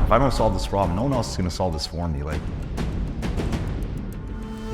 if I don't solve this problem, no one else is going to solve this for me. Like,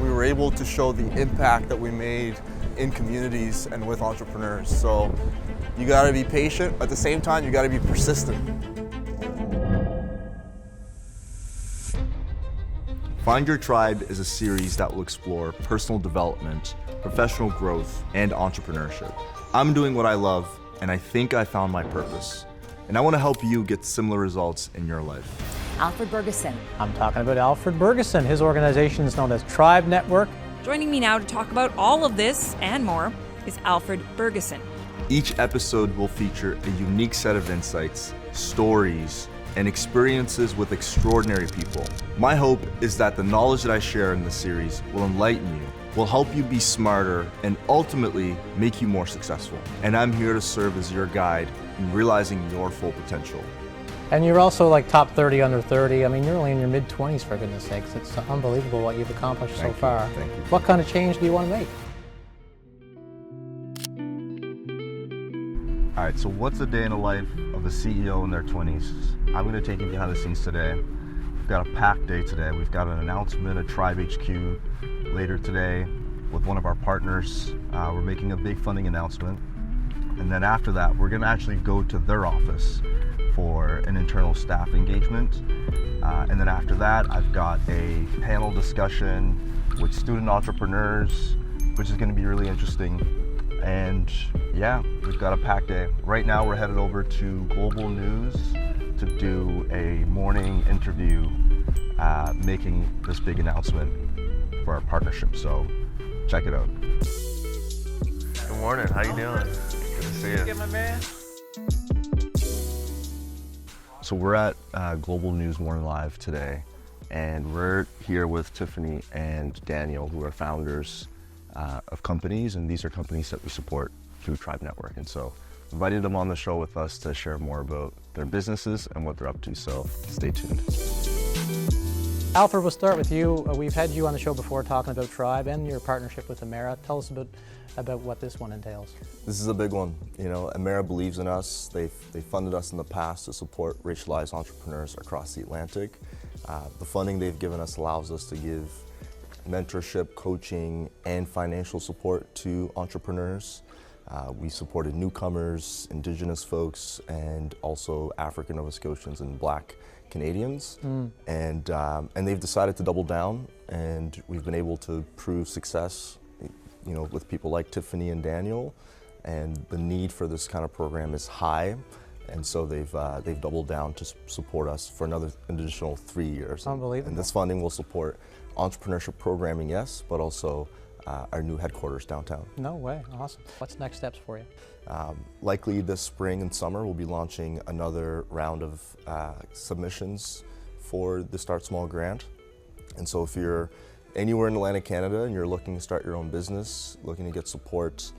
we were able to show the impact that we made in communities and with entrepreneurs. So you got to be patient. At the same time, you got to be persistent. Find Your Tribe is a series that will explore personal development, professional growth, and entrepreneurship. I'm doing what I love, and I think I found my purpose. And I want to help you get similar results in your life. Alfred Bergeson. I'm talking about Alfred Bergeson. His organization is known as Tribe Network. Joining me now to talk about all of this and more is Alfred Bergeson. Each episode will feature a unique set of insights, stories, and experiences with extraordinary people. My hope is that the knowledge that I share in this series will enlighten you, will help you be smarter, and ultimately make you more successful. And I'm here to serve as your guide in realizing your full potential. And you're also like top 30 under 30. I mean, you're only in your mid-20s, for goodness sakes. It's unbelievable what you've accomplished so far. Thank you. What kind of change do you want to make? all right, so what's a day in the life of a CEO in their 20s? I'm going to take you behind the scenes today. We've got a packed day today. We've got an announcement at Tribe HQ later today with one of our partners. We're making a big funding announcement. And then after that, we're going to actually go to their office for an internal staff engagement. And then after that, I've got a panel discussion with student entrepreneurs, which is going to be really interesting. And yeah, we've got a packed day. Right now, we're headed over to Global News to do a morning interview, making this big announcement for our partnership. So check it out. Good morning. How you doing? Good to see you. Get my man. So we're at Global News Morning Live today, and we're here with Tiffany and Daniel, who are founders of companies, and these are companies that we support through Tribe Network. And so invited them on the show with us to share more about their businesses and what they're up to, so stay tuned. Alfred, we'll start with you. We've had you on the show before talking about Tribe and your partnership with Amera. Tell us about what this one entails. This is a big one. You know, Amera believes in us. They funded us in the past to support racialized entrepreneurs across the Atlantic. The funding they've given us allows us to give mentorship, coaching, and financial support to entrepreneurs. We supported newcomers, Indigenous folks, and also African Nova Scotians and Black Canadians. And they've decided to double down, and we've been able to prove success, you know, with people like Tiffany and Daniel. And the need for this kind of program is high, and so they've doubled down to support us for another additional 3 years. Unbelievable. And this funding will support entrepreneurship programming, yes, but also our new headquarters downtown. No way. Awesome. What's next steps for you? Likely this spring and summer, we'll be launching another round of submissions for the Start Small grant. And so if you're anywhere in Atlantic Canada and you're looking to start your own business, looking to get support,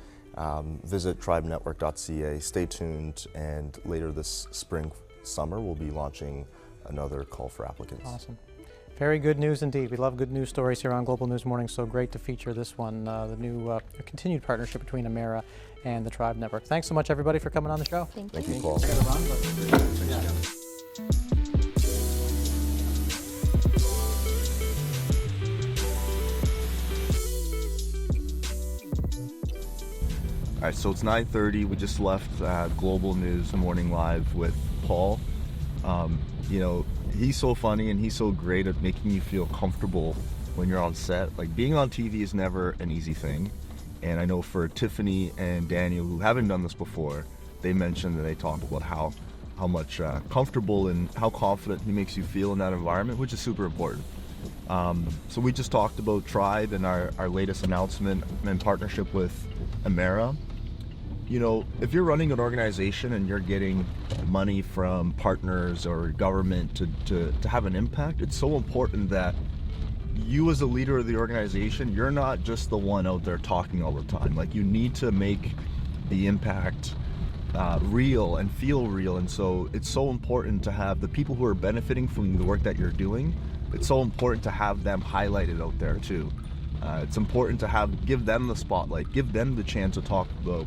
visit tribenetwork.ca. Stay tuned, and later this spring, summer, we'll be launching another call for applicants. Awesome. Very good news indeed. We love good news stories here on Global News Morning, so great to feature this one, the new continued partnership between Amera and the Tribe Network. Thanks so much, everybody, for coming on the show. Thank you, Paul. All right, so it's 9:30. We just left Global News Morning Live with Paul. You know, he's so funny and he's so great at making you feel comfortable when you're on set. Like, being on TV is never an easy thing. And I know for Tiffany and Daniel, who haven't done this before, they mentioned that they talk about how much comfortable and how confident he makes you feel in that environment, which is super important. So we just talked about Tribe and our latest announcement in partnership with Amera. You know, if you're running an organization and you're getting money from partners or government to have an impact, it's so important that you as a leader of the organization, you're not just the one out there talking all the time. Like, you need to make the impact real and feel real. And so it's so important to have the people who are benefiting from the work that you're doing, it's so important to have them highlighted out there too. It's important to give them the spotlight, give them the chance to talk about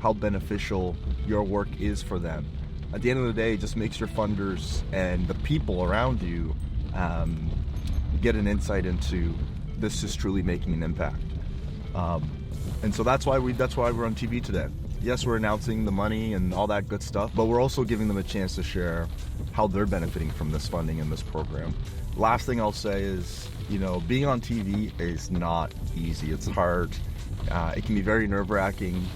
how beneficial your work is for them. at the end of the day, it just makes your funders and the people around you get an insight into this is truly making an impact. And so that's why we're on TV today. Yes, we're announcing the money and all that good stuff, but we're also giving them a chance to share how they're benefiting from this funding and this program. Last thing I'll say is, being on TV is not easy. It's hard. It can be very nerve-wracking.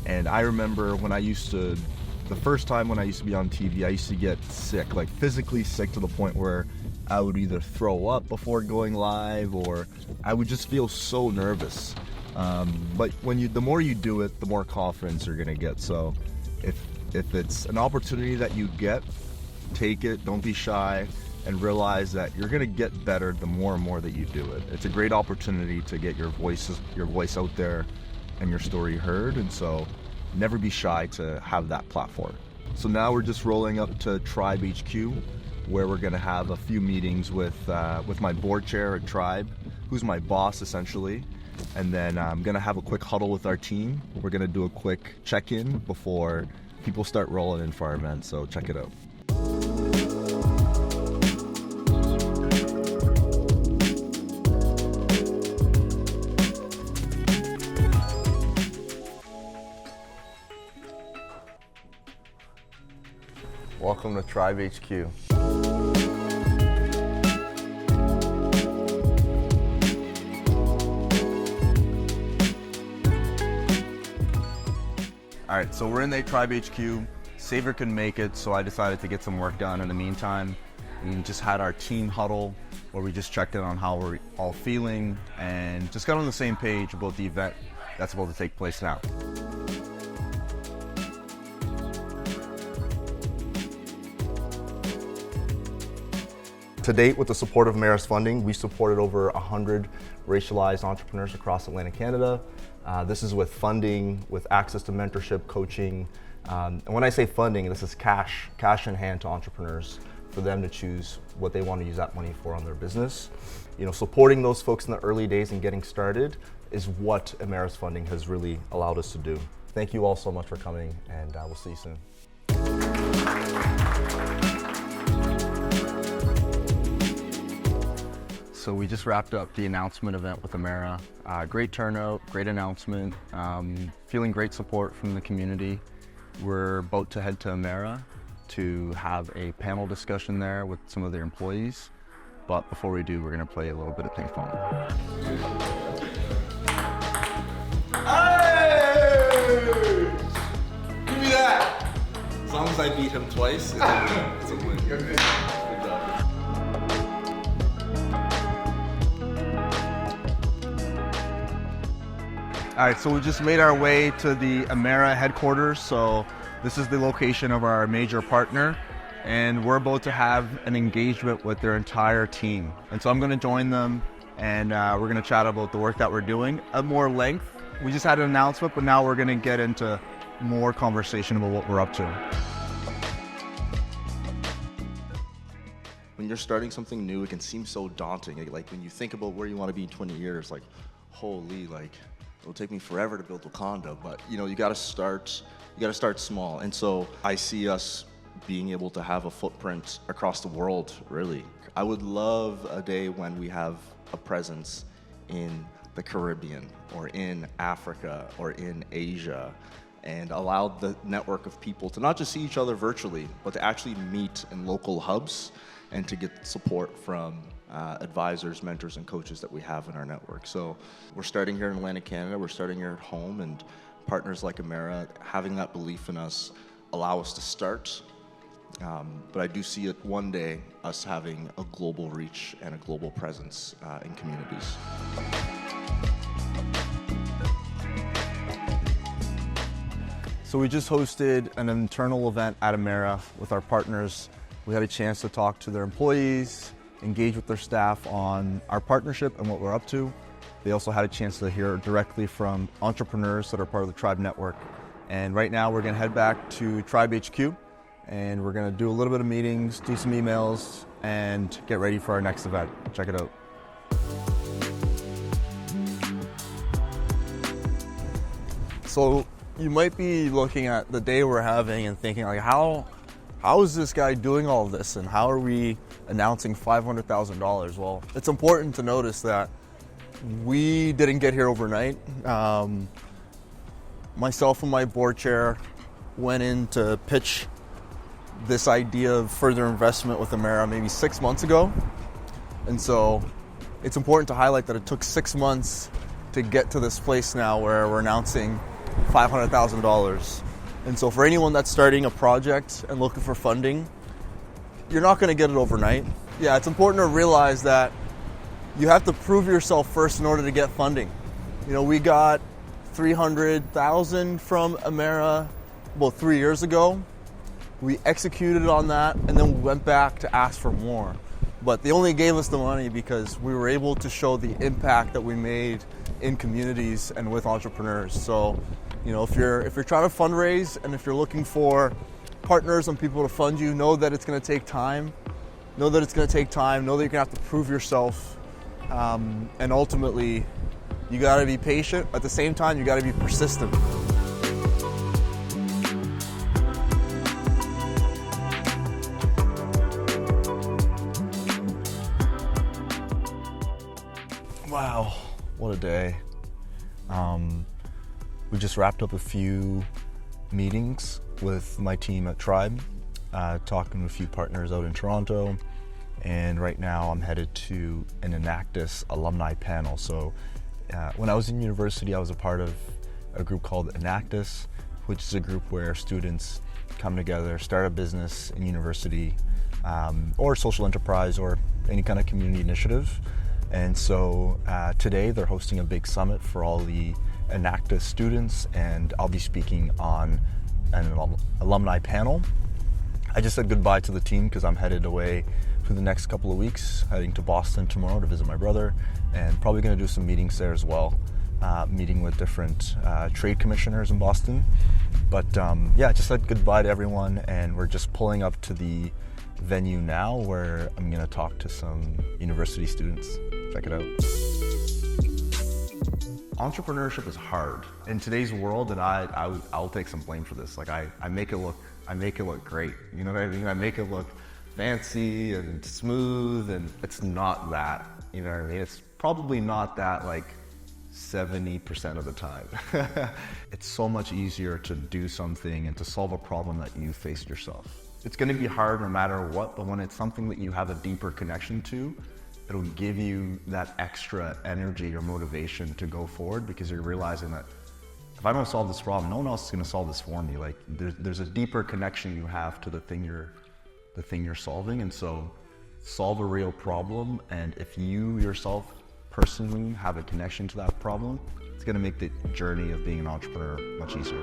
And I remember the first time when I used to be on TV, I used to get sick, like physically sick, to the point where I would either throw up before going live, or I would just feel so nervous. But the more you do it, the more confidence you're gonna get. So if it's an opportunity that you get, take it, don't be shy, and realize that you're gonna get better the more and more that you do it. It's a great opportunity to get your voice out there and your story heard, and so never be shy to have that platform. So now we're just rolling up to Tribe HQ, where we're gonna have a few meetings with my board chair at Tribe, who's my boss essentially. And then I'm gonna have a quick huddle with our team. We're gonna do a quick check-in before people start rolling in for our event, so check it out. Welcome to Tribe HQ. All right, so we're in the Tribe HQ. Saver couldn't make it, so I decided to get some work done in the meantime. We just had our team huddle where we just checked in on how we're all feeling and just got on the same page about the event that's about to take place now. To date, with the support of Amera's funding, we supported over 100 racialized entrepreneurs across Atlantic Canada. This is with funding, with access to mentorship, coaching. And when I say funding, this is cash in hand to entrepreneurs for them to choose what they want to use that money for on their business. Supporting those folks in the early days and getting started is what Amera's funding has really allowed us to do. Thank you all so much for coming, and we'll see you soon. So we just wrapped up the announcement event with Amera. Great turnout, great announcement, feeling great support from the community. We're about to head to Amera to have a panel discussion there with some of their employees. But before we do, we're gonna play a little bit of ping pong. Hey! Give me that! As long as I beat him twice, it's a win. Good job. All right, so we just made our way to the Amera headquarters. So this is the location of our major partner, and we're about to have an engagement with their entire team. And so I'm gonna join them, and we're gonna chat about the work that we're doing at more length. We just had an announcement, but now we're gonna get into more conversation about what we're up to. When you're starting something new, it can seem so daunting. Like when you think about where you want to be in 20 years, like, holy, like, it'll take me forever to build a condo, but you gotta start small. And so I see us being able to have a footprint across the world, really. I would love a day when we have a presence in the Caribbean or in Africa or in Asia, and allow the network of people to not just see each other virtually, but to actually meet in local hubs and to get support from advisors, mentors, and coaches that we have in our network. So we're starting here in Atlantic Canada, we're starting here at home, and partners like Amera, having that belief in us, allow us to start. But I do see it one day, us having a global reach and a global presence in communities. So we just hosted an internal event at Amera with our partners. We had a chance to talk to their employees, engage with their staff on our partnership and what we're up to. They also had a chance to hear directly from entrepreneurs that are part of the Tribe Network. And right now we're gonna head back to Tribe HQ, and we're gonna do a little bit of meetings, do some emails, and get ready for our next event. Check it out. So you might be looking at the day we're having and thinking, like, how is this guy doing all of this, and how are we announcing $500,000? Well, it's important to notice that we didn't get here overnight. Myself and my board chair went in to pitch this idea of further investment with Amera maybe 6 months ago. And so it's important to highlight that it took 6 months to get to this place now where we're announcing $500,000. And so for anyone that's starting a project and looking for funding, you're not going to get it overnight. Yeah, it's important to realize that you have to prove yourself first in order to get funding. You know, we got $300,000 from Amera about 3 years ago. We executed on that, and then we went back to ask for more. But they only gave us the money because we were able to show the impact that we made in communities and with entrepreneurs. So, you know, if you're trying to fundraise and if you're looking for partners and people to fund you, know that it's going to take time. Know that it's going to take time. Know that you're going to have to prove yourself. And ultimately, you got to be patient. At the same time, you got to be persistent. Wow, what a day. We just wrapped up a few meetings with my team at Tribe, talking to a few partners out in Toronto, and right now I'm headed to an Enactus alumni panel. So when I was in university, I was a part of a group called Enactus, which is a group where students come together, start a business in university, or social enterprise, or any kind of community initiative. And so today they're hosting a big summit for all the Enactus students, and I'll be speaking on an alumni panel. I just said goodbye to the team because I'm headed away for the next couple of weeks, heading to Boston tomorrow to visit my brother, and probably going to do some meetings there as well, meeting with different trade commissioners in Boston. But yeah, I just said goodbye to everyone, and we're just pulling up to the venue now where I'm going to talk to some university students. Check it out. Entrepreneurship is hard in today's world, and I'll take some blame for this. Like I make it look great. You know what I mean? I make it look fancy and smooth, and it's not that. You know what I mean? It's probably not that like 70% of the time. It's so much easier to do something and to solve a problem that you faced yourself. It's going to be hard no matter what, but when it's something that you have a deeper connection to, it'll give you that extra energy or motivation to go forward, because you're realizing that if I'm going to solve this problem, no one else is going to solve this for me. Like there's a deeper connection you have to the thing you're solving, and so solve a real problem. And if you yourself personally have a connection to that problem, it's going to make the journey of being an entrepreneur much easier.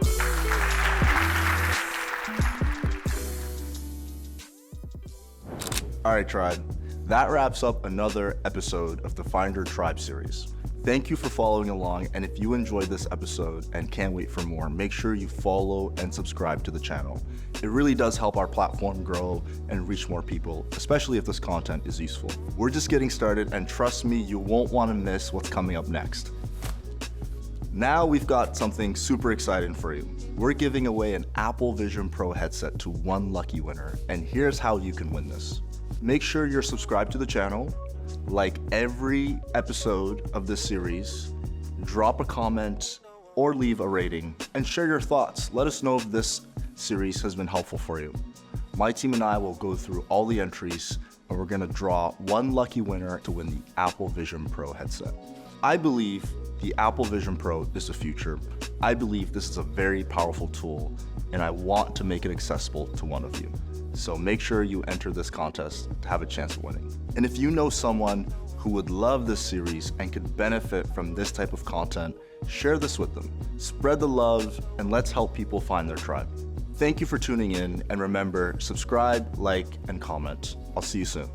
All right, Tribe. That wraps up another episode of the Find Your Tribe series. Thank you for following along, and if you enjoyed this episode and can't wait for more, make sure you follow and subscribe to the channel. It really does help our platform grow and reach more people, especially if this content is useful. We're just getting started, and trust me, you won't want to miss what's coming up next. Now we've got something super exciting for you. We're giving away an Apple Vision Pro headset to one lucky winner, and here's how you can win this. Make sure you're subscribed to the channel, like every episode of this series, drop a comment or leave a rating, and share your thoughts. Let us know if this series has been helpful for you. My team and I will go through all the entries, and we're gonna draw one lucky winner to win the Apple Vision Pro headset. I believe the Apple Vision Pro is the future. I believe this is a very powerful tool, and I want to make it accessible to one of you. So make sure you enter this contest to have a chance of winning. And if you know someone who would love this series and could benefit from this type of content, share this with them. Spread the love, and let's help people find their tribe. Thank you for tuning in, and remember, subscribe, like, and comment. I'll see you soon.